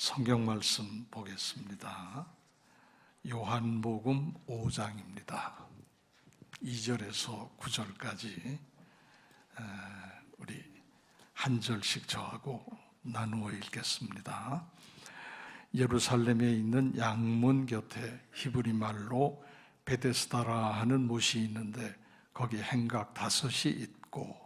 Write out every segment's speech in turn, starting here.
성경 말씀 보겠습니다. 요한복음 5장입니다. 2절에서 9절까지 우리 한 절씩 저하고 나누어 읽겠습니다. 예루살렘에 있는 양문 곁에 히브리 말로 베데스다라 하는 못이 있는데 거기 행각 5이 있고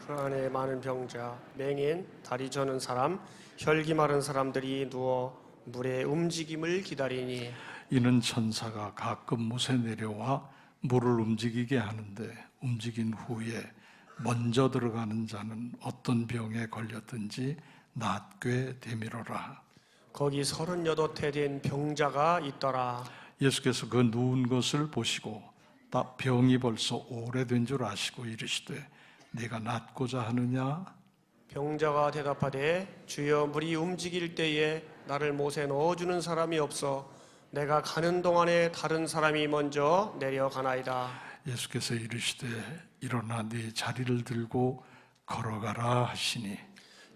그 안에 많은 병자, 맹인, 다리 저는 사람, 혈기 마른 사람들이 누워 물의 움직임을 기다리니 이는 천사가 가끔 못에 내려와 물을 움직이게 하는데 움직인 후에 먼저 들어가는 자는 어떤 병에 걸렸든지 낫게 되밀어라. 거기 38해 된 병자가 있더라. 예수께서 그 누운 것을 보시고 병이 벌써 오래된 줄 아시고 이르시되 네가 낫고자 하느냐? 병자가 대답하되 주여 물이 움직일 때에 나를 못에 넣어주는 사람이 없어 내가 가는 동안에 다른 사람이 먼저 내려가나이다. 예수께서 이르시되 일어나 네 자리를 들고 걸어가라 하시니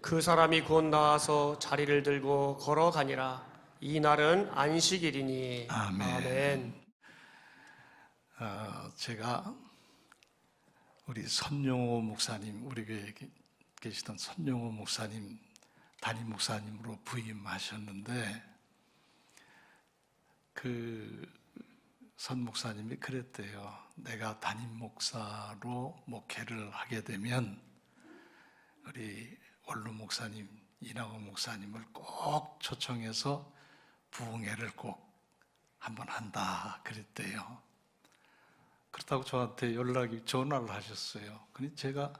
그 사람이 곧 나와서 자리를 들고 걸어가니라. 이 날은 안식일이니. 아멘. 제가 우리 선용호 목사님, 우리 교회에 계시던 선용호 목사님 담임 목사님으로 부임하셨는데 그 선 목사님이 그랬대요. 내가 담임 목사로 목회를 하게 되면 우리 원로 목사님, 이낙원 목사님을 꼭 초청해서 부흥회를 꼭 한번 한다 그랬대요. 그렇다고 저한테 전화를 하셨어요. 근데 제가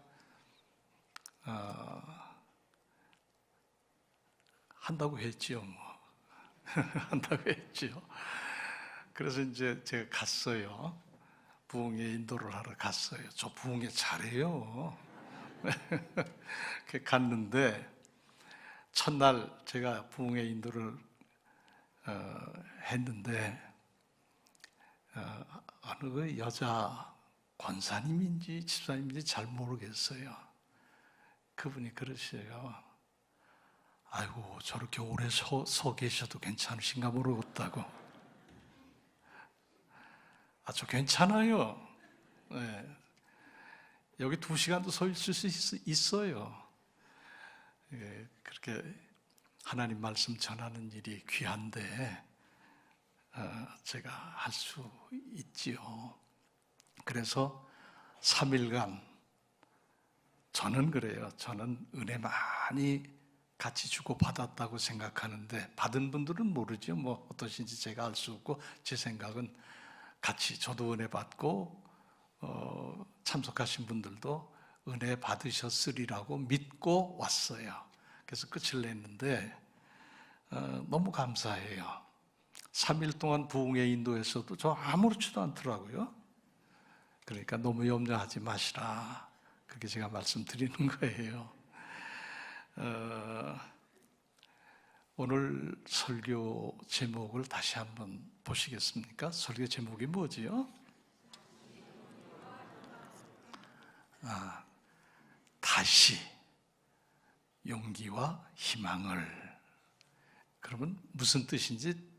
한다고 했지요, 뭐. 한다고 했지요. 그래서 이제 제가 갔어요. 부흥회 인도를 하러 갔어요. 저 부흥회 잘해요. 갔는데 첫날 제가 부흥회 인도를 했는데 어느 그 여자 권사님인지 집사님인지 잘 모르겠어요. 그분이 그러셔요. 아이고 저렇게 오래 서 계셔도 괜찮으신가 모르겠다고. 저 괜찮아요. 네. 여기 2시간도 서 있을 수 있어요. 예, 그렇게 하나님 말씀 전하는 일이 귀한데 제가 할 수 있지요. 그래서 3일간 저는 그래요. 저는 은혜 많이 같이 주고 받았다고 생각하는데 받은 분들은 모르죠. 뭐 어떠신지 제가 알 수 없고 제 생각은 같이 저도 은혜 받고 참석하신 분들도 은혜 받으셨으리라고 믿고 왔어요. 그래서 끝을 냈는데 너무 감사해요. 3일 동안 부흥회 인도에서도 저 아무렇지도 않더라고요. 그러니까 너무 염려하지 마시라. 그렇게 제가 말씀드리는 거예요. 오늘 설교 제목을 다시 한번 보시겠습니까? 설교 제목이 뭐지요? 다시 용기와 희망을. 그러면 무슨 뜻인지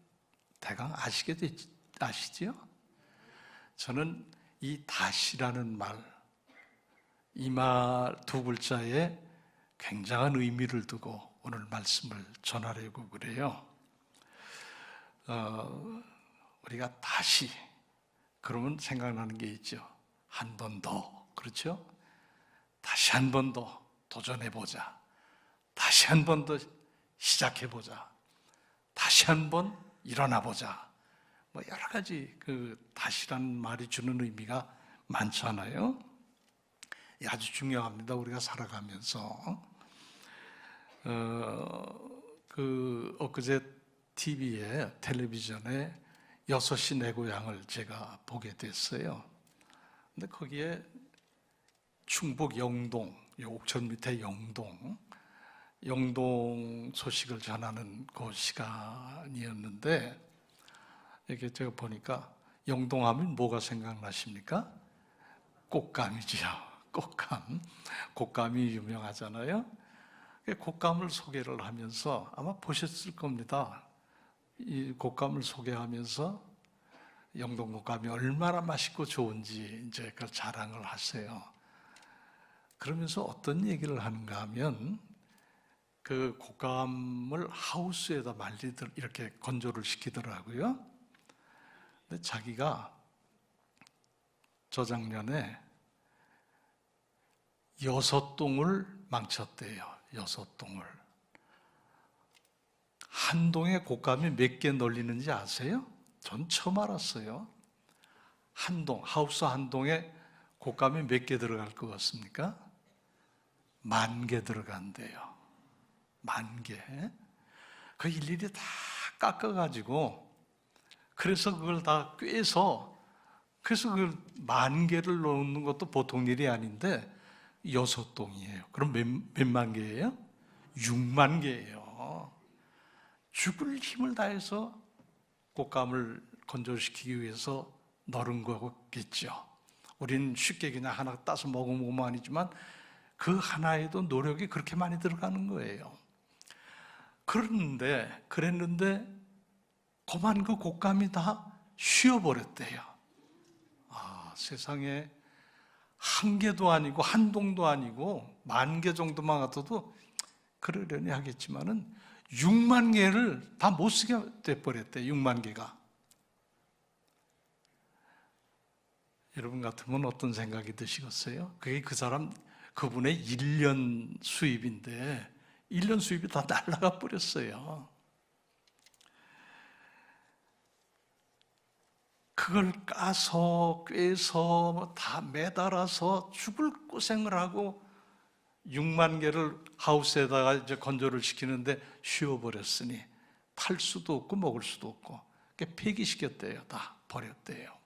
대강 아시지요? 저는 이 다시라는 말, 이 말 2글자에 굉장한 의미를 두고 오늘 말씀을 전하려고 그래요. 우리가 다시 그러면 생각나는 게 있죠. 한 번 더, 그렇죠? 다시 한 번 더 도전해보자. 다시 한 번 더 시작해보자. 다시 한 번 일어나보자. 뭐 여러 가지 그 다시라는 말이 주는 의미가 많잖아요. 아주 중요합니다. 우리가 살아가면서. 엊그제 TV에 텔레비전에 6시 내 고향을 제가 보게 됐어요. 근데 거기에 충북 영동, 옥천 밑에 영동 소식을 전하는 그 시간이었는데 이렇게 제가 보니까 영동하면 뭐가 생각나십니까? 꽃감이죠. 꽃감이 유명하잖아요. 곶감을 소개를 하면서 아마 보셨을 겁니다. 이 곶감을 소개하면서 영동 곶감이 얼마나 맛있고 좋은지 이제 그걸 자랑을 하세요. 그러면서 어떤 얘기를 하는가 하면 그 곶감을 하우스에다 이렇게 건조를 시키더라고요. 근데 자기가 저작년에 6동을 망쳤대요. 6동을. 한 동에 곶감이 몇 개 널리는지 아세요? 전 처음 알았어요. 한 동, 하우스 한 동에 곶감이 몇 개 들어갈 것 같습니까? 10,000개 들어간대요. 10,000개. 그 일일이 다 깎아가지고, 그래서 그걸 다 꿰서, 그래서 그걸 10,000개를 넣는 것도 보통 일이 아닌데, 6동이에요. 그럼 몇만 개예요? 6만 개예요. 죽을 힘을 다해서 곶감을 건조시키기 위해서 널은 거겠죠. 우리는 쉽게 그냥 하나 따서 먹으면 아니지만 그 하나에도 노력이 그렇게 많이 들어가는 거예요. 그랬는데 그만 그 곶감이 다 쉬어버렸대요. 아, 세상에 한 개도 아니고 한 동도 아니고 10,000개 정도만 같아도 그러려니 하겠지만은 6만 개를 다 못 쓰게 돼버렸대. 6만 개가. 여러분 같으면 어떤 생각이 드시겠어요? 그게 그분의 1년 수입인데 1년 수입이 다 날아가 버렸어요. 그걸 까서 꿰서 다 매달아서 죽을 고생을 하고 6만 개를 하우스에다가 이제 건조를 시키는데 쉬어버렸으니 팔 수도 없고 먹을 수도 없고 폐기시켰대요. 다 버렸대요.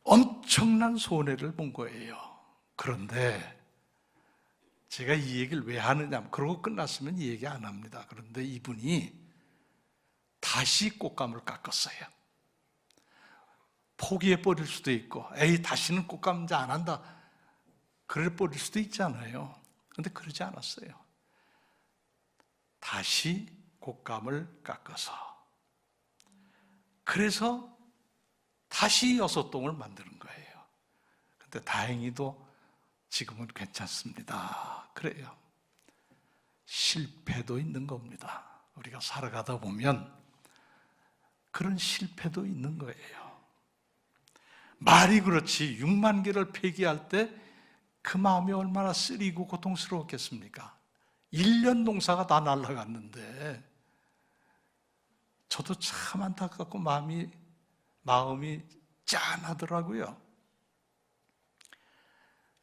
엄청난 손해를 본 거예요. 그런데 제가 이 얘기를 왜 하느냐, 그러고 끝났으면 이 얘기 안 합니다. 그런데 이분이 다시 곶감을 깎았어요. 포기해 버릴 수도 있고, 다시는 곶감 이제 안 한다, 그래 버릴 수도 있잖아요. 그런데 그러지 않았어요. 다시 곶감을 깎아서, 그래서 다시 6동을 만드는 거예요. 그런데 다행히도 지금은 괜찮습니다. 그래요. 실패도 있는 겁니다. 우리가 살아가다 보면 그런 실패도 있는 거예요. 말이 그렇지 6만 개를 폐기할 때 그 마음이 얼마나 쓰리고 고통스러웠겠습니까? 1년 농사가 다 날아갔는데 저도 참 안타깝고 마음이 짠하더라고요.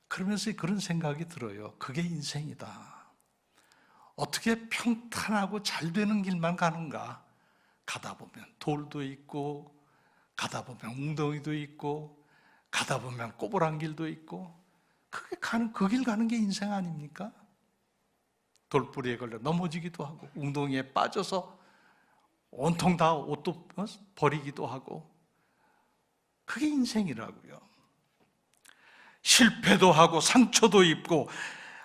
그러면서 그런 생각이 들어요. 그게 인생이다. 어떻게 평탄하고 잘 되는 길만 가는가? 가다 보면 돌도 있고, 가다 보면 웅덩이도 있고, 가다 보면 꼬부랑 길도 있고, 그 길 가는 게 인생 아닙니까? 돌뿌리에 걸려 넘어지기도 하고, 웅덩이에 빠져서 온통 다 옷도 버리기도 하고, 그게 인생이라고요. 실패도 하고 상처도 입고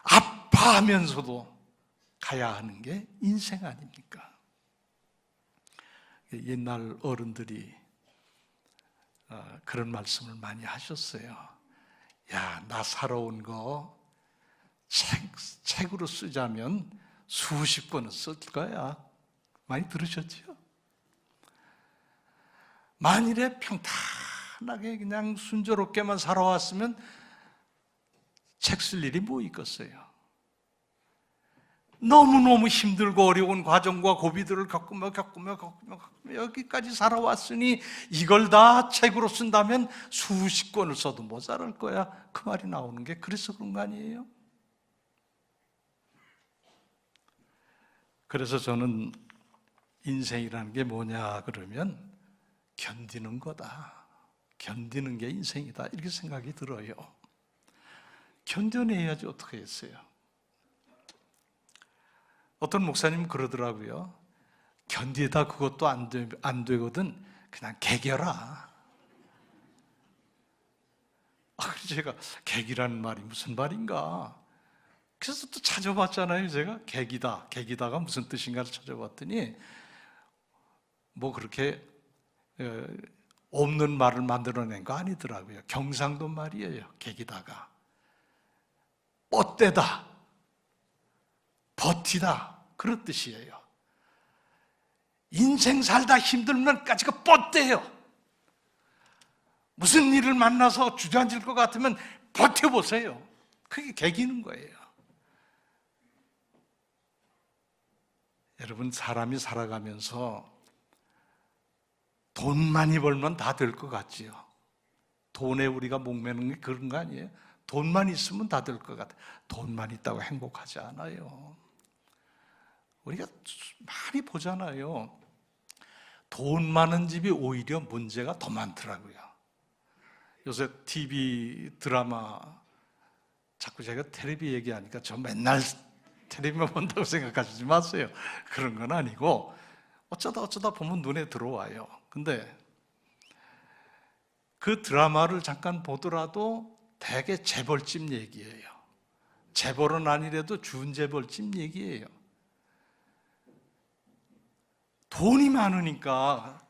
아파하면서도 가야 하는 게 인생 아닙니까? 옛날 어른들이 그런 말씀을 많이 하셨어요. 야, 나 살아온 거 책으로 쓰자면 수십 권은 쓸 거야. 많이 들으셨죠? 만일에 평탄하게 그냥 순조롭게만 살아왔으면 책 쓸 일이 뭐 있겠어요? 너무너무 힘들고 어려운 과정과 고비들을 겪으며 여기까지 살아왔으니 이걸 다 책으로 쓴다면 수십 권을 써도 모자랄 거야. 그 말이 나오는 게 그래서 그런 거 아니에요? 그래서 저는 인생이라는 게 뭐냐 그러면 견디는 거다. 견디는 게 인생이다. 이렇게 생각이 들어요. 견뎌내야지 어떻게 했어요? 어떤 목사님은 그러더라고요. 견디다 그것도 안 되거든 그냥 개겨라. 그래서 제가 개기라는 말이 무슨 말인가? 그래서 또 찾아봤잖아요. 제가 계기다가 무슨 뜻인가를 찾아봤더니 뭐 그렇게 없는 말을 만들어낸 거 아니더라고요. 경상도 말이에요. 계기다가 뻗대다, 버티다 그런 뜻이에요. 인생 살다 힘들면까지가 뻗대요. 무슨 일을 만나서 주저앉을 것 같으면 버텨보세요. 그게 계기는 거예요. 여러분, 사람이 살아가면서 돈 많이 벌면 다 될 것 같지요. 돈에 우리가 목매는 게 그런 거 아니에요? 돈만 있으면 다 될 것 같아요. 돈만 있다고 행복하지 않아요. 우리가 많이 보잖아요. 돈 많은 집이 오히려 문제가 더 많더라고요. 요새 TV 드라마, 자꾸 제가 텔레비 얘기하니까 저 맨날 텔레비만 본다고 생각하시지 마세요. 그런 건 아니고 어쩌다 보면 눈에 들어와요. 근데 그 드라마를 잠깐 보더라도 대개 재벌집 얘기예요. 재벌은 아니래도 준재벌집 얘기예요. 돈이 많으니까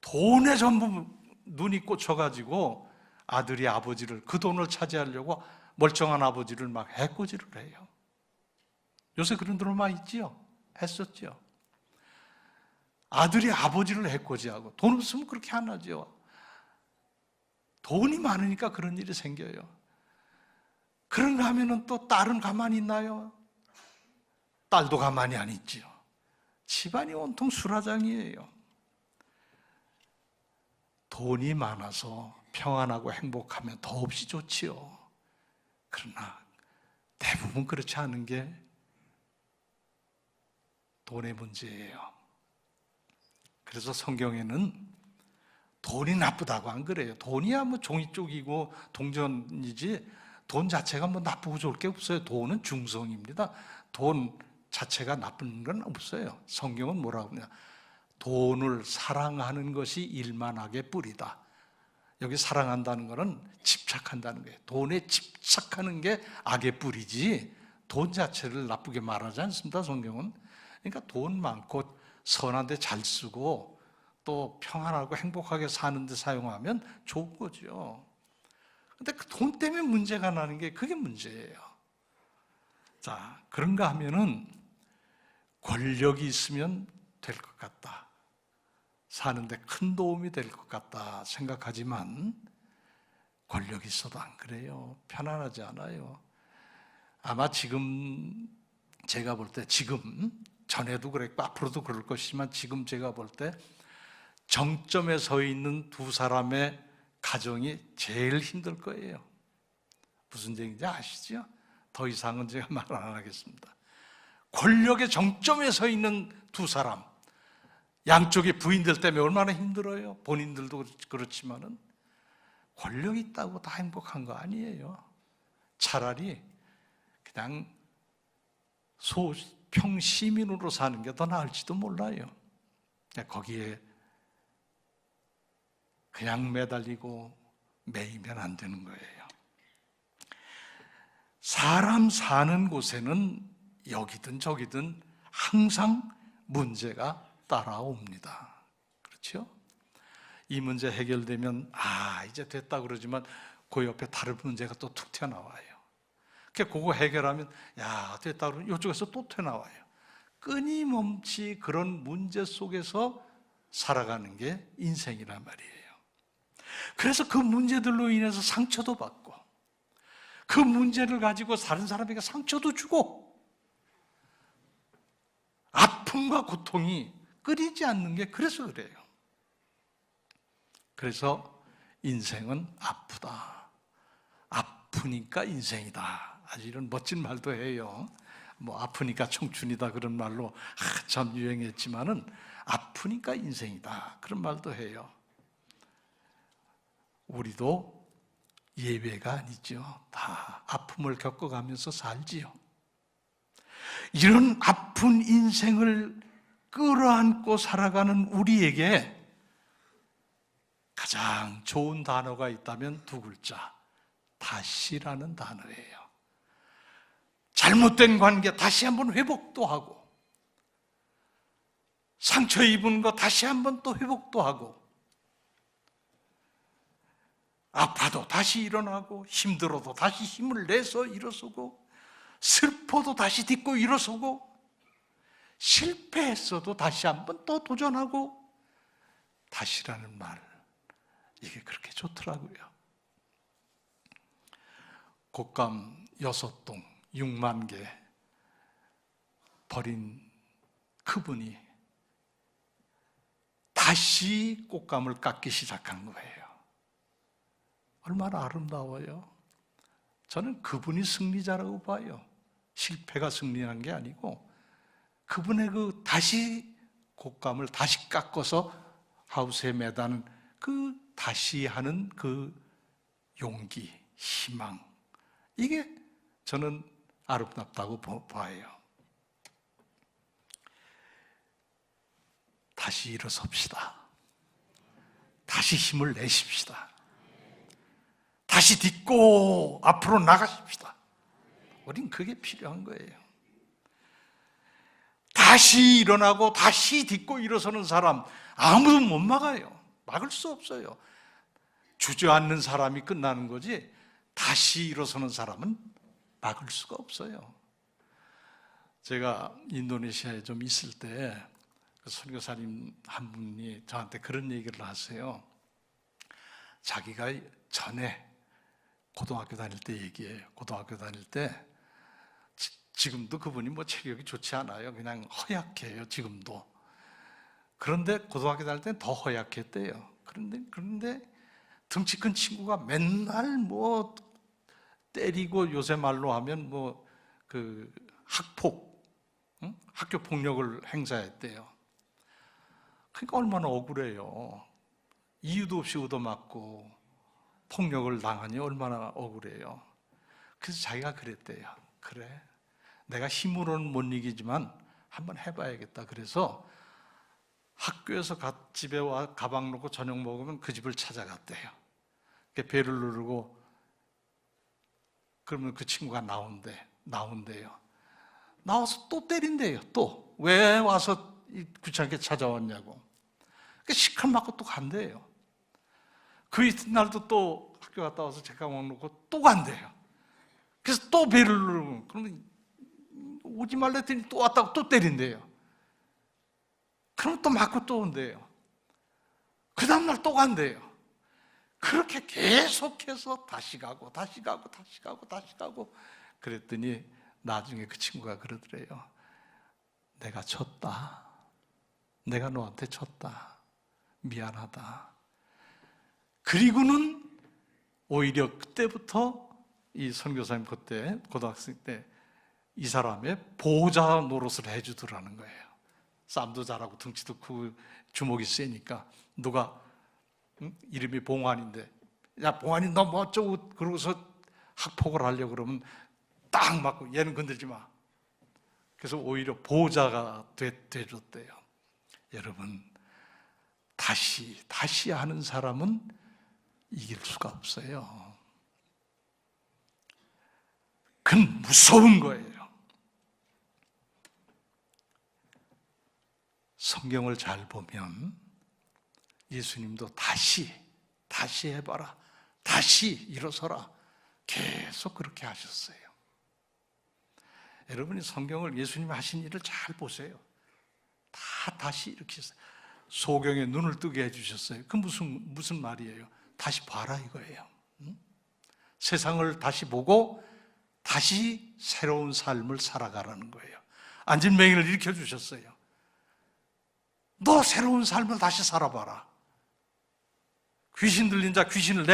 돈에 전부 눈이 꽂혀가지고 아들이 아버지를, 그 돈을 차지하려고 멀쩡한 아버지를 막 해코지를 해요. 요새 그런 드라마 있지요? 했었죠. 아들이 아버지를 해코지하고, 돈 없으면 그렇게 안 하죠. 돈이 많으니까 그런 일이 생겨요. 그런가 하면은 또 딸은 가만히 있나요? 딸도 가만히 안 있지요. 집안이 온통 수라장이에요. 돈이 많아서 평안하고 행복하면 더없이 좋지요. 그러나 대부분 그렇지 않은 게 돈의 문제예요. 그래서 성경에는 돈이 나쁘다고 안 그래요. 돈이야 뭐 종이 쪽이고 동전이지 돈 자체가 뭐 나쁘고 좋을 게 없어요. 돈은 중성입니다. 돈 자체가 나쁜 건 없어요. 성경은 뭐라고 하냐? 돈을 사랑하는 것이 일만하게 뿌리다. 여기 사랑한다는 것은 집착한다는 거예요. 돈에 집착하는 게 악의 뿌리지 돈 자체를 나쁘게 말하지 않습니다. 성경은. 그러니까 돈 많고 선한 데 잘 쓰고 또 평안하고 행복하게 사는 데 사용하면 좋은 거죠. 근데 그 돈 때문에 문제가 나는 게 그게 문제예요. 자, 그런가 하면은 권력이 있으면 될 것 같다. 사는데 큰 도움이 될 것 같다 생각하지만 권력이 있어도 안 그래요. 편안하지 않아요. 아마 지금 제가 볼 때, 지금 전에도 그랬고 앞으로도 그럴 것이지만 지금 제가 볼 때 정점에 서 있는 두 사람의 가정이 제일 힘들 거예요. 무슨 얘기인지 아시죠? 더 이상은 제가 말 안 하겠습니다. 권력의 정점에 서 있는 두 사람, 양쪽의 부인들 때문에 얼마나 힘들어요. 본인들도 그렇지만은 권력이 있다고 다 행복한 거 아니에요. 차라리 그냥 평시민으로 사는 게 더 나을지도 몰라요. 거기에 그냥 매달리고 매이면 안 되는 거예요. 사람 사는 곳에는 여기든 저기든 항상 문제가 따라옵니다. 그렇죠? 이 문제 해결되면 이제 됐다 그러지만 그 옆에 다른 문제가 또 툭 튀어나와요. 그거 해결하면 됐다 그러면 이쪽에서 또 튀어나와요. 끊임없이 그런 문제 속에서 살아가는 게 인생이란 말이에요. 그래서 그 문제들로 인해서 상처도 받고 그 문제를 가지고 다른 사람에게 상처도 주고 아픔과 고통이 끊이지 않는 게 그래서 그래요. 그래서 인생은 아프다. 아프니까 인생이다. 아주 이런 멋진 말도 해요. 뭐 아프니까 청춘이다 그런 말로 참 유행했지만은 아프니까 인생이다 그런 말도 해요. 우리도 예외가 아니죠. 다 아픔을 겪어가면서 살지요. 이런 아픈 인생을 끌어안고 살아가는 우리에게 가장 좋은 단어가 있다면 두 글자, 다시라는 단어예요. 잘못된 관계 다시 한번 회복도 하고, 상처 입은 거 다시 한번 또 회복도 하고, 아파도 다시 일어나고, 힘들어도 다시 힘을 내서 일어서고, 슬퍼도 다시 딛고 일어서고, 실패했어도 다시 한번 또 도전하고, 다시라는 말, 이게 그렇게 좋더라고요. 곶감 6동 6만 개 버린 그분이 다시 곶감을 깎기 시작한 거예요. 얼마나 아름다워요. 저는 그분이 승리자라고 봐요. 실패가 승리한 게 아니고 그분의 그 다시 곶감을 다시 깎아서 하우스에 매다는 그 다시 하는 그 용기, 희망, 이게 저는 아름답다고 봐요. 다시 일어섭시다. 다시 힘을 내십시다. 다시 딛고 앞으로 나가십시다. 우린 그게 필요한 거예요. 다시 일어나고 다시 딛고 일어서는 사람 아무도 못 막아요. 막을 수 없어요. 주저앉는 사람이 끝나는 거지 다시 일어서는 사람은 막을 수가 없어요. 제가 인도네시아에 좀 있을 때 그 선교사님 한 분이 저한테 그런 얘기를 하세요. 자기가 전에 고등학교 다닐 때 얘기해요. 고등학교 다닐 때 지금도 그분이 뭐 체격이 좋지 않아요. 그냥 허약해요. 지금도. 그런데 고등학교 다닐 때는 더 허약했대요. 그런데 덩치 큰 친구가 맨날 뭐 때리고, 요새 말로 하면 뭐 그 학폭, 학교 폭력을 행사했대요. 그러니까 얼마나 억울해요. 이유도 없이 얻어맞고 폭력을 당하니 얼마나 억울해요. 그래서 자기가 그랬대요. 그래, 내가 힘으로는 못 이기지만 한번 해봐야겠다. 그래서 학교에서 집에 와 가방 놓고 저녁 먹으면 그 집을 찾아갔대요. 배를 누르고 그러면 그 친구가 나온대요. 나와서 또 때린대요. 또 왜 와서 귀찮게 찾아왔냐고. 시큰 맞고 또 간대요. 그 이튿날도 또 학교 갔다 와서 책가방 놓고 또 간대요. 그래서 또 배를 누르고, 그러면 오지 말랬더니 또 왔다고 또 때린대요. 그럼 또 맞고 또 온대요. 그 다음날 또 간대요. 그렇게 계속해서 다시 가고 그랬더니 나중에 그 친구가 그러더래요. 내가 졌다. 내가 너한테 졌다. 미안하다. 그리고는 오히려 그때부터 이 선교사님 그때 고등학생 때 이 사람의 보호자 노릇을 해주더라는 거예요. 쌈도 잘하고 덩치도 크고 주먹이 세니까 누가 이름이 봉환인데, 야 봉환이 너 뭐 어쩌고 그러고서 학폭을 하려고 그러면 딱 맞고 얘는 건들지 마. 그래서 오히려 보호자가 돼줬대요. 여러분, 다시 하는 사람은 이길 수가 없어요. 그건 무서운 거예요. 성경을 잘 보면 예수님도 다시 해봐라, 다시 일어서라, 계속 그렇게 하셨어요. 여러분이 성경을, 예수님이 하신 일을 잘 보세요. 다시 이렇게 했어요. 소경에 눈을 뜨게 해주셨어요. 그 무슨 말이에요? 다시 봐라 이거예요. 세상을 다시 보고 다시 새로운 삶을 살아가라는 거예요. 안진뱅이를 일으켜주셨어요. 너 새로운 삶을 다시 살아봐라. 귀신 들린 자 귀신을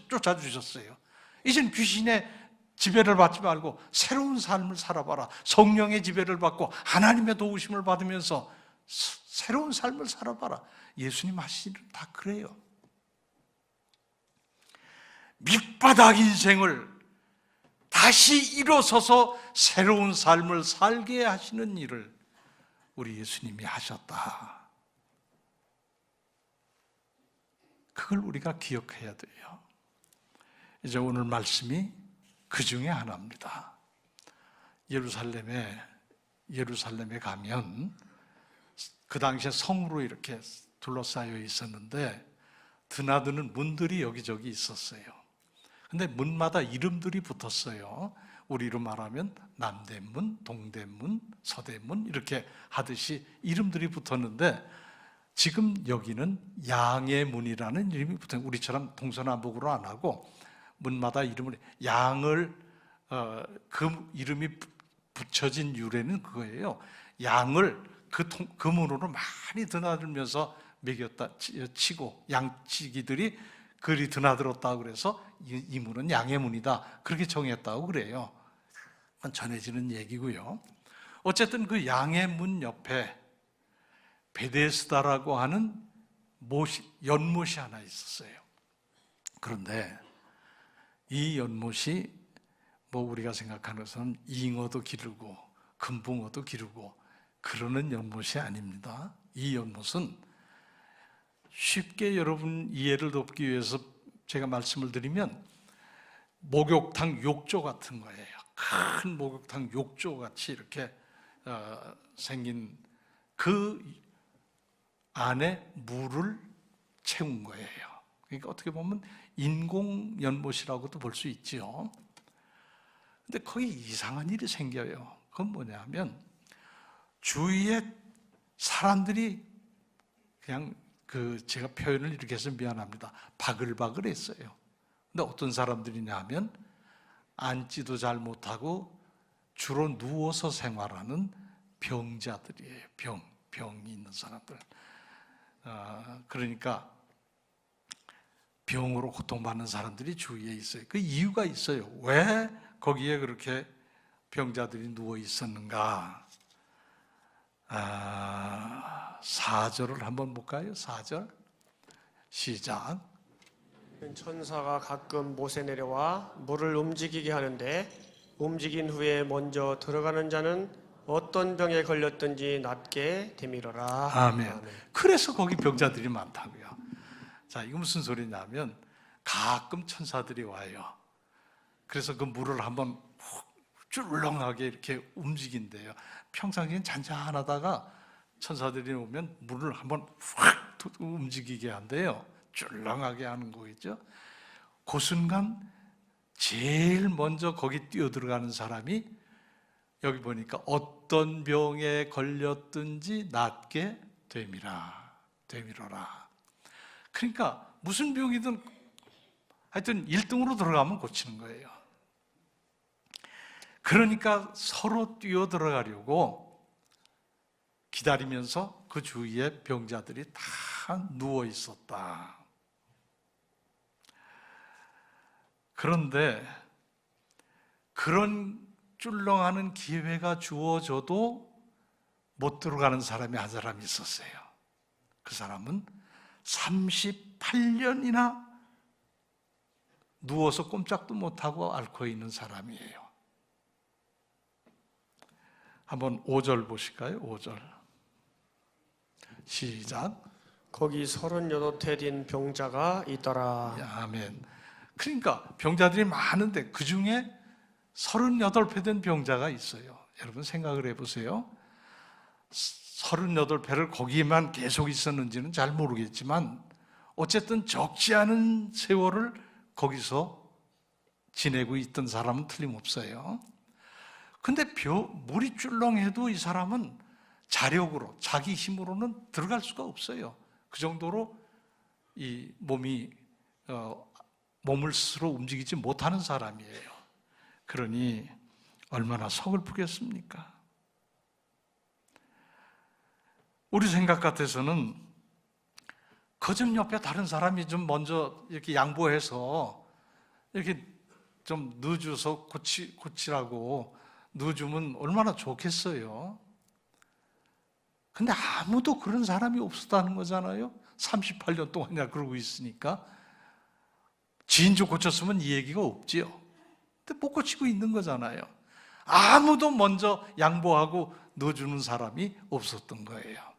쫓아주셨어요. 이젠 귀신의 지배를 받지 말고 새로운 삶을 살아봐라. 성령의 지배를 받고 하나님의 도우심을 받으면서 새로운 삶을 살아봐라. 예수님 하신 일은 다 그래요. 밑바닥 인생을 다시 일어서서 새로운 삶을 살게 하시는 일을 우리 예수님이 하셨다. 그걸 우리가 기억해야 돼요. 이제 오늘 말씀이 그 중에 하나입니다. 예루살렘에 가면 그 당시에 성으로 이렇게 둘러싸여 있었는데 드나드는 문들이 여기저기 있었어요. 근데 문마다 이름들이 붙었어요. 우리로 말하면 남대문, 동대문, 서대문 이렇게 하듯이 이름들이 붙었는데 지금 여기는 양의 문이라는 이름이 붙어요. 우리처럼 동서남북으로 안 하고 문마다 이름을 양을 그 이름이 붙여진 유래는 그거예요. 양을 그 문으로 많이 드나들면서 먹였다 치고 양치기들이 그리 드나들었다고 그래서 이 문은 양의 문이다 그렇게 정했다고 그래요. 그건 전해지는 얘기고요. 어쨌든 그 양의 문 옆에 베데스다라고 하는 연못이 하나 있었어요. 그런데 이 연못이 우리가 생각하는 것은 잉어도 기르고 금붕어도 기르고 그러는 연못이 아닙니다. 이 연못은 쉽게 여러분 이해를 돕기 위해서 제가 말씀을 드리면 목욕탕 욕조 같은 거예요. 큰 목욕탕 욕조 같이 이렇게 생긴 그 안에 물을 채운 거예요. 그러니까 어떻게 보면 인공 연못이라고도 볼 수 있죠. 근데 거기 이상한 일이 생겨요. 그건 뭐냐면 주위에 사람들이 그냥 제가 표현을 이렇게 해서 미안합니다. 바글바글 했어요. 근데 어떤 사람들이냐 하면 앉지도 잘 못하고 주로 누워서 생활하는 병자들이에요. 병이 있는 사람들. 그러니까 병으로 고통받는 사람들이 주위에 있어요. 그 이유가 있어요. 왜 거기에 그렇게 병자들이 누워 있었는가? 4절을 한번 볼까요? 4절 시작. 천사가 가끔 못에 내려와 물을 움직이게 하는데 움직인 후에 먼저 들어가는 자는 어떤 병에 걸렸든지 낫게 되밀어라. 아멘. 그래서 거기 병자들이 많다고요. 자, 이거 무슨 소리냐면 가끔 천사들이 와요. 그래서 그 물을 한번 훌렁하게 이렇게 움직인대요. 평상시엔 잔잔하다가 천사들이 오면 물을 한번 확 움직이게 한대요. 쫄렁하게 하는 거겠죠. 그 순간 제일 먼저 거기 뛰어들어가는 사람이 여기 보니까 어떤 병에 걸렸든지 낫게 되밀어라. 그러니까 무슨 병이든 하여튼 1등으로 들어가면 고치는 거예요. 그러니까 서로 뛰어들어가려고 기다리면서 그 주위에 병자들이 다 누워 있었다. 그런데 그런 쫄렁하는 기회가 주어져도 못 들어가는 사람이 한 사람이 있었어요. 그 사람은 38년이나 누워서 꼼짝도 못하고 앓고 있는 사람이에요. 한번 5절 보실까요? 5절 시작. 거기 38해 된 병자가 있더라. 아멘. 그러니까 병자들이 많은데 그 중에 38배 된 병자가 있어요. 여러분 생각을 해보세요. 38배를 거기에만 계속 있었는지는 잘 모르겠지만 어쨌든 적지 않은 세월을 거기서 지내고 있던 사람은 틀림없어요. 근데 물이 출렁해도 이 사람은 자력으로, 자기 힘으로는 들어갈 수가 없어요. 그 정도로 이 몸을 스스로 움직이지 못하는 사람이에요. 그러니 얼마나 서글프겠습니까? 우리 생각 같아서는 그 집 옆에 다른 사람이 좀 먼저 이렇게 양보해서 이렇게 좀 넣어줘서 고치라고 넣어주면 얼마나 좋겠어요. 근데 아무도 그런 사람이 없었다는 거잖아요. 38년 동안이나 그러고 있으니까. 지인조 고쳤으면 이 얘기가 없지요. 근데 못 고치고 있는 거잖아요. 아무도 먼저 양보하고 넣어주는 사람이 없었던 거예요.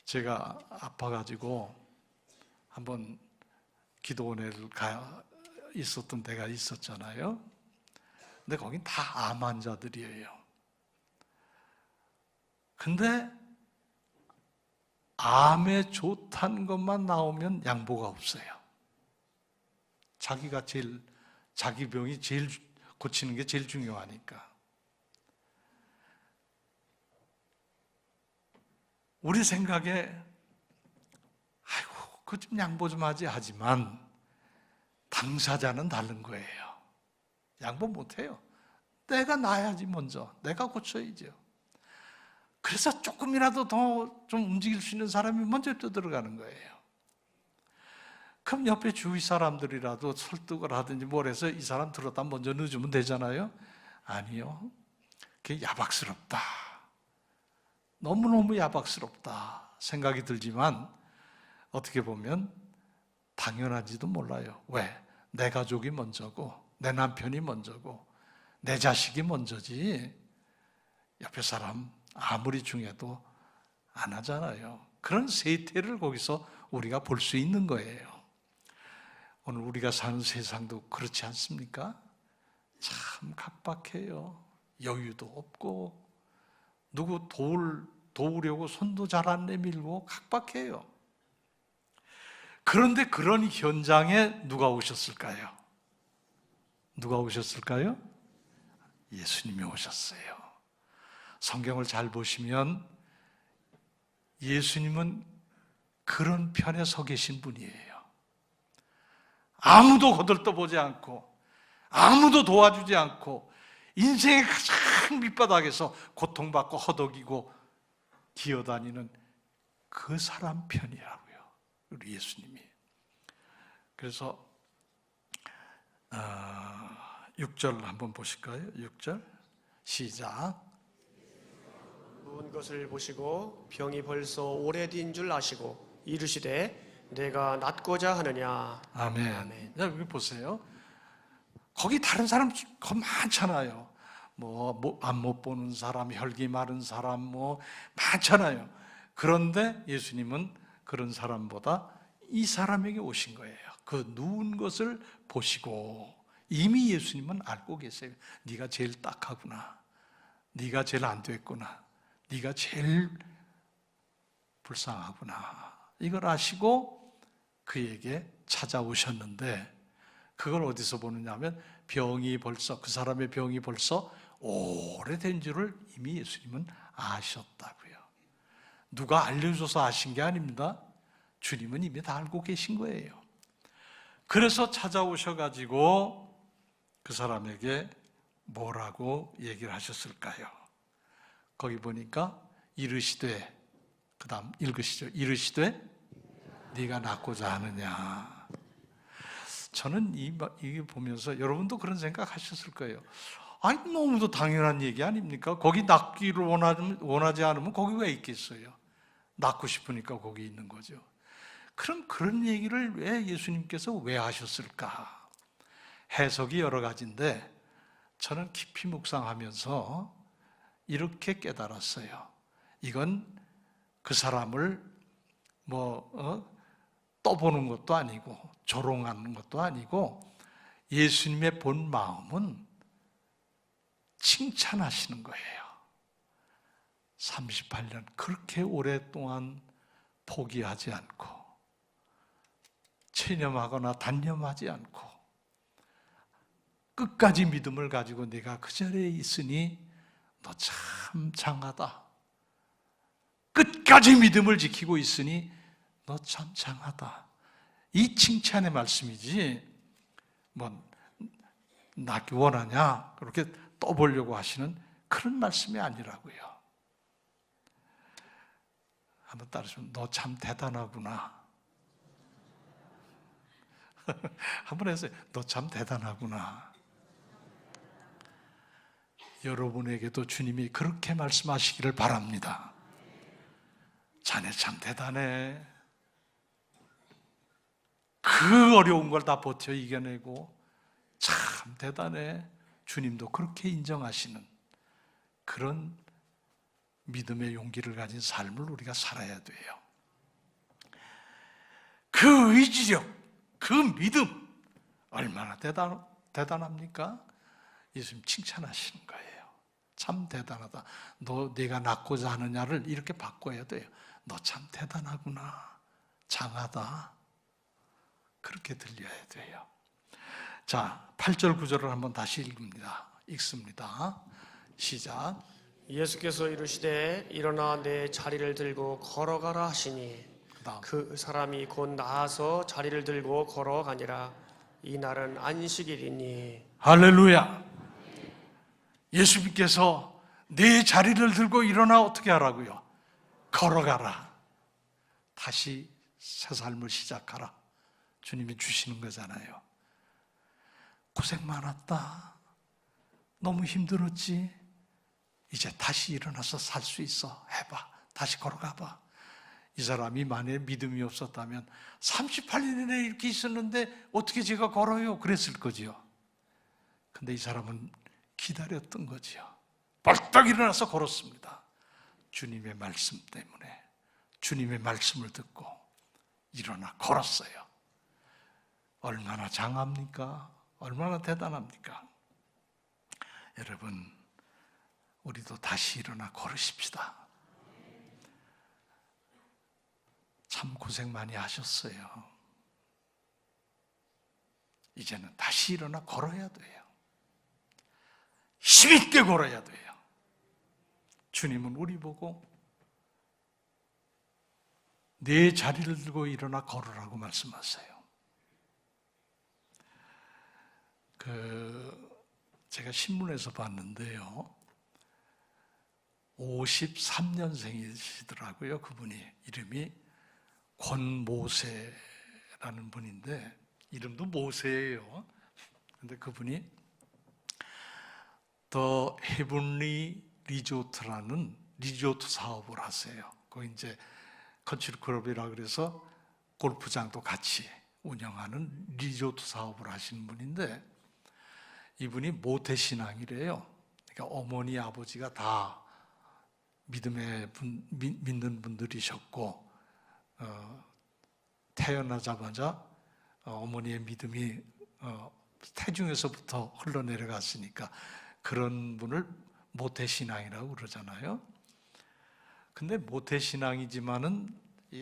제가 아파가지고 한번 기도원에 있었던 때가 있었잖아요. 근데 거긴 다 암 환자들이에요. 근데 암에 좋다는 것만 나오면 양보가 없어요. 자기 병이 제일 고치는 게 제일 중요하니까. 우리 생각에 아이고 그거 좀 양보 좀 하지 하지만 당사자는 다른 거예요. 양보 못해요. 내가 나아야지 먼저. 내가 고쳐야죠. 그래서 조금이라도 더 좀 움직일 수 있는 사람이 먼저 뛰어들어가는 거예요. 그럼 옆에 주위 사람들이라도 설득을 하든지 뭘 해서 이 사람 들었다 먼저 넣어주면 되잖아요. 아니요. 그게 야박스럽다. 너무너무 야박스럽다 생각이 들지만 어떻게 보면 당연한지도 몰라요. 왜? 내 가족이 먼저고 내 남편이 먼저고 내 자식이 먼저지 옆에 사람 아무리 중요해도 안 하잖아요. 그런 세태를 거기서 우리가 볼 수 있는 거예요. 오늘 우리가 사는 세상도 그렇지 않습니까? 참 각박해요. 여유도 없고 누구 도우려고 손도 잘 안 내밀고 각박해요. 그런데 그런 현장에 누가 오셨을까요? 누가 오셨을까요? 예수님이 오셨어요. 성경을 잘 보시면 예수님은 그런 편에 서 계신 분이에요. 아무도 거들떠보지 않고 아무도 도와주지 않고 인생의 가장 밑바닥에서 고통받고 허덕이고 기어다니는 그 사람 편이라고요. 우리 예수님이. 그래서 6절 한번 보실까요? 6절 시작. 누운 것을 보시고 병이 벌써 오래된 줄 아시고 이르시되 내가 낫고자 하느냐. 아멘. 아멘. 자, 여기 보세요. 거기 다른 사람 많잖아요. 앞 못 보는 사람, 혈기 마른 사람 많잖아요. 그런데 예수님은 그런 사람보다 이 사람에게 오신 거예요. 그 누운 것을 보시고 이미 예수님은 알고 계세요. 네가 제일 딱하구나. 네가 제일 안 됐구나. 네가 제일 불쌍하구나. 이걸 아시고 그에게 찾아오셨는데 그걸 어디서 보느냐 하면 그 사람의 병이 벌써 오래된 줄을 이미 예수님은 아셨다고요. 누가 알려줘서 아신 게 아닙니다. 주님은 이미 다 알고 계신 거예요. 그래서 찾아오셔가지고 그 사람에게 뭐라고 얘기를 하셨을까요? 거기 보니까 이르시되, 그 다음 읽으시죠. 이르시되 네가 낫고자 하느냐. 저는 이게 보면서 여러분도 그런 생각 하셨을 거예요. 아니 너무도 당연한 얘기 아닙니까? 거기 낫기를 원하지 않으면 거기 왜 있겠어요? 낫고 싶으니까 거기 있는 거죠. 그럼 그런 얘기를 왜 예수님께서 왜 하셨을까? 해석이 여러 가지인데 저는 깊이 묵상하면서 이렇게 깨달았어요. 이건 그 사람을 떠보는 것도 아니고 조롱하는 것도 아니고 예수님의 본 마음은 칭찬하시는 거예요. 38년 그렇게 오랫동안 포기하지 않고 체념하거나 단념하지 않고 끝까지 믿음을 가지고 내가 그 자리에 있으니 너 참 장하다. 끝까지 믿음을 지키고 있으니 너 참 장하다. 이 칭찬의 말씀이지 낫기 원하냐 그렇게 떠보려고 하시는 그런 말씀이 아니라고요. 한번 따르시면 너 참 대단하구나. 한번 해서 너 참 대단하구나. 여러분에게도 주님이 그렇게 말씀하시기를 바랍니다. 자네 참 대단해. 그 어려운 걸 다 버텨 이겨내고 참 대단해. 주님도 그렇게 인정하시는 그런 믿음의 용기를 가진 삶을 우리가 살아야 돼요. 그 의지력, 그 믿음 얼마나 대단합니까? 예수님 칭찬하시는 거예요. 참 대단하다. 너 내가 낳고자 하느냐를 이렇게 바꿔야 돼요. 너 참 대단하구나. 장하다. 그렇게 들려야 돼요. 자, 8절 9절을 한번 다시 읽습니다. 시작. 예수께서 이르시되 일어나 내 자리를 들고 걸어가라 하시니 그다음. 그 사람이 곧 나아서 자리를 들고 걸어가니라. 이날은 안식일이니. 할렐루야. 예수님께서 내 자리를 들고 일어나 어떻게 하라고요? 걸어가라. 다시 새 삶을 시작하라. 주님이 주시는 거잖아요. 고생 많았다. 너무 힘들었지. 이제 다시 일어나서 살 수 있어. 해봐. 다시 걸어가봐. 이 사람이 만약에 믿음이 없었다면 38년이나 이렇게 있었는데 어떻게 제가 걸어요? 그랬을 거지요. 근데 이 사람은 기다렸던 거지요. 벌떡 일어나서 걸었습니다. 주님의 말씀 때문에. 주님의 말씀을 듣고 일어나 걸었어요. 얼마나 장합니까? 얼마나 대단합니까? 여러분, 우리도 다시 일어나 걸으십시다. 참 고생 많이 하셨어요. 이제는 다시 일어나 걸어야 돼요. 힘있게 걸어야 돼요. 주님은 우리 보고 내 자리를 들고 일어나 걸으라고 말씀하세요. 제가 신문에서 봤는데요. 53년생이시더라고요. 그분이 이름이 권모세라는 분인데 이름도 모세예요. 근데 그분이 더 헤븐리 리조트라는 리조트 사업을 하세요. 거기 이제 컨트리클럽이라 그래서 골프장도 같이 운영하는 리조트 사업을 하시는 분인데 이분이 모태신앙이래요. 그러니까 어머니 아버지가 다 믿는 분들이셨고 태어나자마자 어머니의 믿음이 태중에서부터 흘러내려갔으니까 그런 분을 모태신앙이라고 그러잖아요. 근데 모태신앙이지만은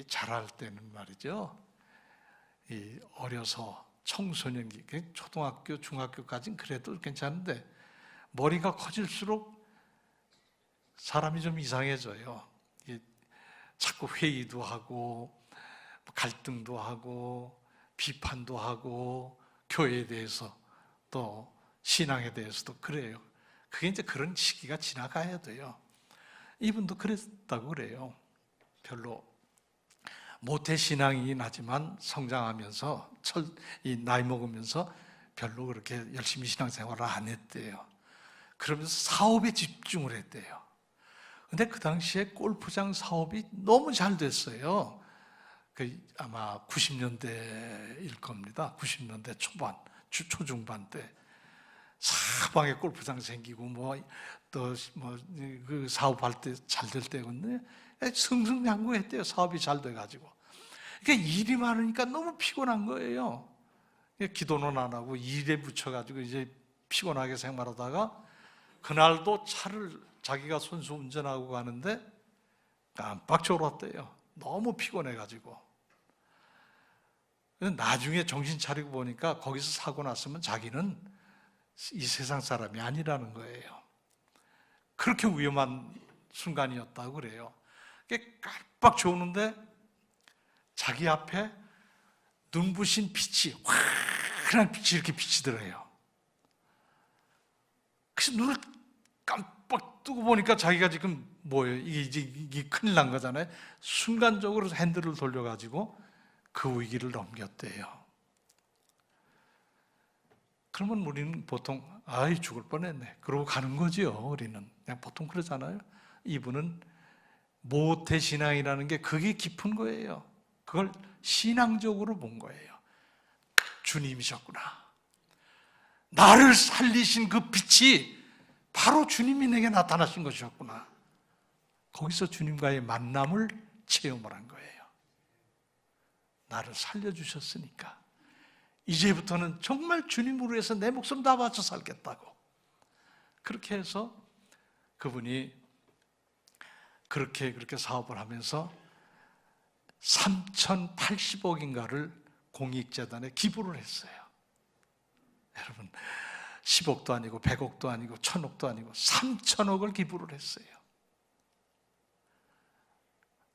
자랄 때는 말이죠. 어려서 청소년기, 초등학교, 중학교까지는 그래도 괜찮은데 머리가 커질수록 사람이 좀 이상해져요. 자꾸 회의도 하고 갈등도 하고 비판도 하고 교회에 대해서 또 신앙에 대해서도 그래요. 그게 이제 그런 시기가 지나가야 돼요. 이분도 그랬다고 그래요. 별로 모태신앙이긴 하지만 성장하면서 나이 먹으면서 별로 그렇게 열심히 신앙생활을 안 했대요. 그러면서 사업에 집중을 했대요. 근데 그 당시에 골프장 사업이 너무 잘 됐어요. 아마 90년대일 겁니다. 90년대 초반, 초중반 때 사방에 골프장 생기고 그 사업할 때 잘 될 때였는데 승승장구했대요. 사업이 잘 돼가지고. 그러니까 일이 많으니까 너무 피곤한 거예요. 기도는 안 하고 일에 붙여가지고 이제 피곤하게 생활하다가 그날도 차를 자기가 손수 운전하고 가는데 깜빡 졸았대요. 너무 피곤해가지고. 나중에 정신 차리고 보니까 거기서 사고 났으면 자기는 이 세상 사람이 아니라는 거예요. 그렇게 위험한 순간이었다고 그래요. 깜빡 좋는데 자기 앞에 눈부신 빛이 환한 빛이 이렇게 비치더래요. 그래서 눈을 깜빡 뜨고 보니까 자기가 지금 뭐예요? 이게 큰일 난 거잖아요. 순간적으로 핸들을 돌려가지고 그 위기를 넘겼대요. 그러면 우리는 보통 아이 죽을 뻔했네 그러고 가는 거지요. 우리는 그냥 보통 그러잖아요. 이분은 모태신앙이라는 게 그게 깊은 거예요. 그걸 신앙적으로 본 거예요. 주님이셨구나. 나를 살리신 그 빛이 바로 주님이 내게 나타나신 것이었구나. 거기서 주님과의 만남을 체험을 한 거예요. 나를 살려주셨으니까 이제부터는 정말 주님으로 해서 내 목숨 다 바쳐 살겠다고 그렇게 해서 그분이 그렇게 사업을 하면서 3,080억인가를 공익재단에 기부를 했어요. 여러분, 10억도 아니고 100억도 아니고 1,000억도 아니고 3,000억을 기부를 했어요.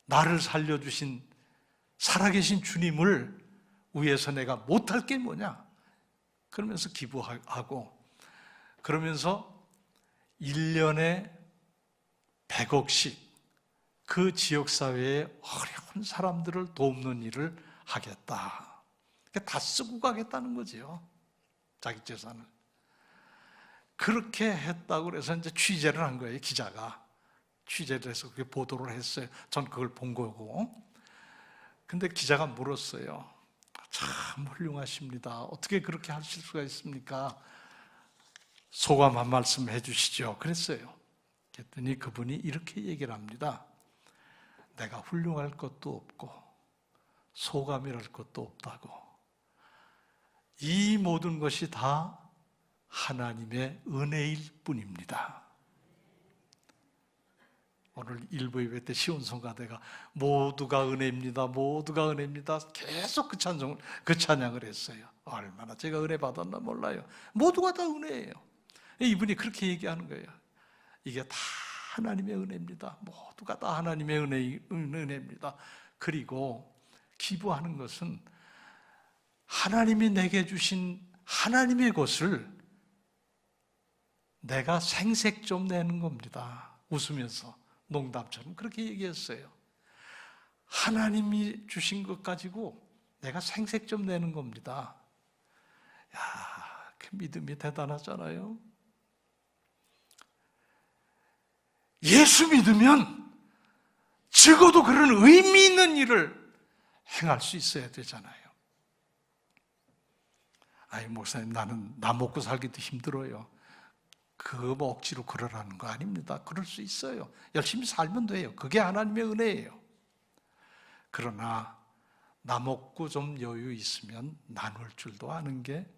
나를 살려주신 살아계신 주님을 위해서 내가 못할 게 뭐냐? 그러면서 기부하고, 그러면서 1년에 100억씩 그 지역사회의 어려운 사람들을 돕는 일을 하겠다. 다 쓰고 가겠다는 거지요. 자기 재산을. 그렇게 했다고 그래서 이제 취재를 한 거예요. 기자가. 취재를 해서 그게 보도를 했어요. 전 그걸 본 거고. 근데 기자가 물었어요. 참 훌륭하십니다. 어떻게 그렇게 하실 수가 있습니까? 소감 한 말씀 해주시죠. 그랬어요. 그랬더니 그분이 이렇게 얘기를 합니다. 내가 훌륭할 것도 없고 소감이랄 것도 없다고. 이 모든 것이 다 하나님의 은혜일 뿐입니다. 오늘 일부 예배 때 시온성가대가 모두가 은혜입니다, 모두가 은혜입니다, 계속 그 찬양을 했어요. 얼마나 제가 은혜 받았나 몰라요. 모두가 다 은혜예요. 이분이 그렇게 얘기하는 거예요. 이게 다 하나님의 은혜입니다. 모두가 다 하나님의 은혜입니다. 그리고 기부하는 것은 하나님이 내게 주신 하나님의 것을 내가 생색 좀 내는 겁니다. 웃으면서 농담처럼 그렇게 얘기했어요. 하나님이 주신 것 가지고 내가 생색 좀 내는 겁니다. 야, 그 믿음이 대단하잖아요. 예수 믿으면 적어도 그런 의미 있는 일을 행할 수 있어야 되잖아요. 아이, 목사님, 나는 나 먹고 살기도 힘들어요. 그거 뭐 억지로 그러라는 거 아닙니다. 그럴 수 있어요. 열심히 살면 돼요. 그게 하나님의 은혜예요. 그러나 나 먹고 좀 여유 있으면 나눌 줄도 아는 게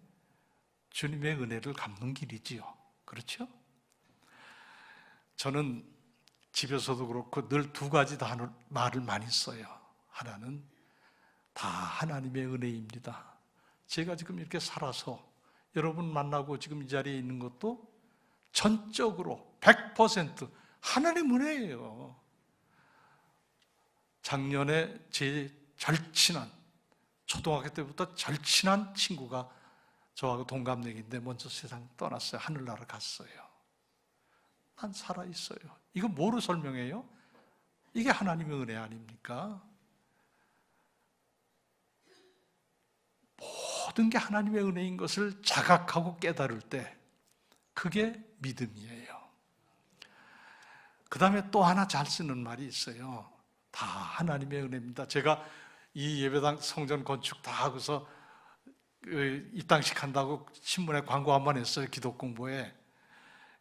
주님의 은혜를 갚는 길이지요. 그렇죠? 저는 집에서도 그렇고 늘 두 가지 말을 많이 써요. 하나는 다 하나님의 은혜입니다. 제가 지금 이렇게 살아서 여러분 만나고 지금 이 자리에 있는 것도 전적으로 100% 하나님 은혜예요. 작년에 제 절친한, 초등학교 때부터 절친한 친구가 저하고 동갑내기인데 먼저 세상 떠났어요. 하늘나라 갔어요. 난 살아있어요. 이거 뭐로 설명해요? 이게 하나님의 은혜 아닙니까? 모든 게 하나님의 은혜인 것을 자각하고 깨달을 때 그게 믿음이에요. 그 다음에 또 하나 잘 쓰는 말이 있어요. 다 하나님의 은혜입니다. 제가 이 예배당 성전 건축 다 하고서 입당식 한다고 신문에 광고 한번 했어요. 기독 공부에.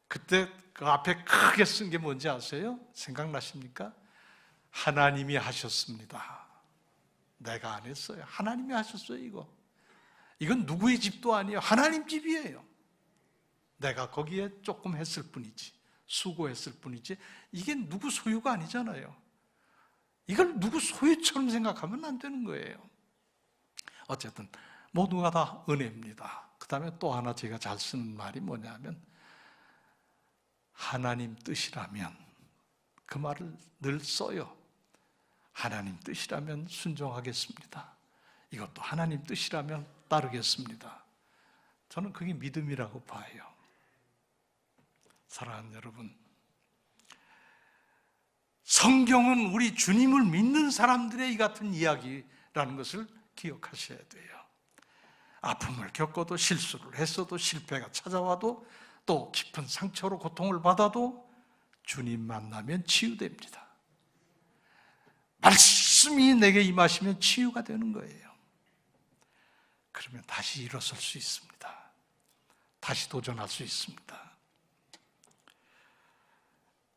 그때 그 앞에 크게 쓴 게 뭔지 아세요? 생각나십니까? 하나님이 하셨습니다. 내가 안 했어요. 하나님이 하셨어요. 이건 누구의 집도 아니에요. 하나님 집이에요. 내가 거기에 조금 했을 뿐이지, 수고했을 뿐이지, 이게 누구 소유가 아니잖아요. 이걸 누구 소유처럼 생각하면 안 되는 거예요. 어쨌든 모두가 다 은혜입니다. 그 다음에 또 하나 제가 잘 쓰는 말이 뭐냐면, 하나님 뜻이라면, 그 말을 늘 써요. 하나님 뜻이라면 순종하겠습니다. 이것도 하나님 뜻이라면 따르겠습니다. 저는 그게 믿음이라고 봐요. 사랑하는 여러분, 성경은 우리 주님을 믿는 사람들의 이 같은 이야기라는 것을 기억하셔야 돼요. 아픔을 겪어도, 실수를 했어도, 실패가 찾아와도, 또 깊은 상처로 고통을 받아도 주님 만나면 치유됩니다. 말씀이 내게 임하시면 치유가 되는 거예요. 그러면 다시 일어설 수 있습니다. 다시 도전할 수 있습니다.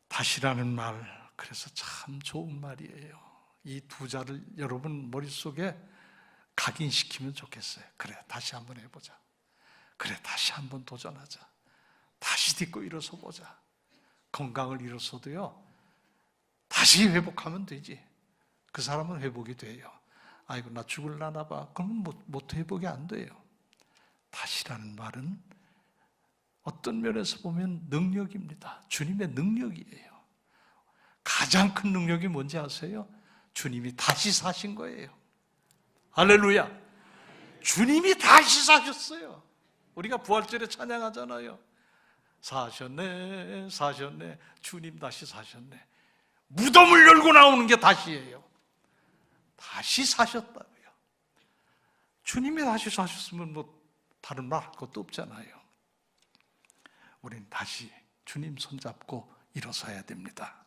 다시라는 말, 그래서 참 좋은 말이에요. 이 두 자를 여러분 머릿속에 각인시키면 좋겠어요. 그래, 다시 한번 해보자. 그래, 다시 한번 도전하자. 다시 딛고 일어서 보자. 건강을 잃었어도요, 다시 회복하면 되지. 그 사람은 회복이 돼요. 아이고, 나 죽을라나 봐. 그러면 못 회복이 안 돼요. 다시라는 말은 어떤 면에서 보면 능력입니다. 주님의 능력이에요. 가장 큰 능력이 뭔지 아세요? 주님이 다시 사신 거예요. 할렐루야. 주님이 다시 사셨어요. 우리가 부활절에 찬양하잖아요. 사셨네, 사셨네. 주님 다시 사셨네. 무덤을 열고 나오는 게 다시예요. 다시 사셨다고요. 주님이 다시 사셨으면 다른 말 할 것도 없잖아요. 우린 다시 주님 손잡고 일어서야 됩니다.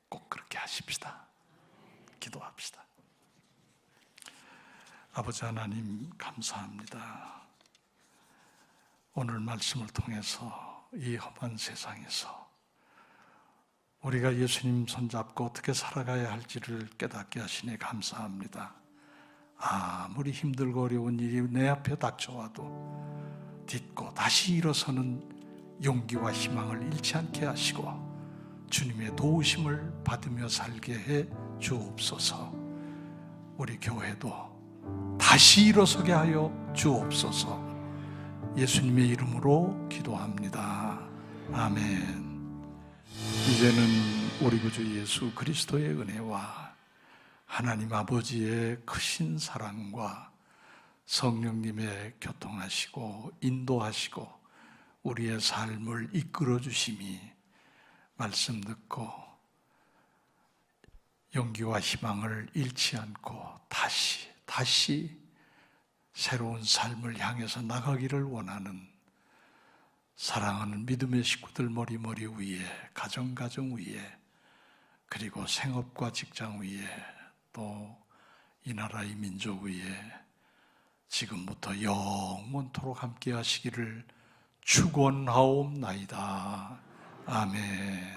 꼭 그렇게 하십시다. 기도합시다. 아버지 하나님, 감사합니다. 오늘 말씀을 통해서 이 험한 세상에서 우리가 예수님 손잡고 어떻게 살아가야 할지를 깨닫게 하시니 감사합니다. 아무리 힘들고 어려운 일이 내 앞에 닥쳐와도 딛고 다시 일어서는 용기와 희망을 잃지 않게 하시고 주님의 도우심을 받으며 살게 해 주옵소서. 우리 교회도 다시 일어서게 하여 주옵소서. 예수님의 이름으로 기도합니다. 아멘. 이제는 우리 구주 예수 그리스도의 은혜와 하나님 아버지의 크신 사랑과 성령님의 교통하시고 인도하시고 우리의 삶을 이끌어 주심이 말씀 듣고 용기와 희망을 잃지 않고 다시 새로운 삶을 향해서 나가기를 원하는 사랑하는 믿음의 식구들 머리 위에, 가정 위에, 그리고 생업과 직장 위에, 또 이 나라의 민족 위에 지금부터 영원토록 함께 하시기를 축원하옵나이다. 아멘.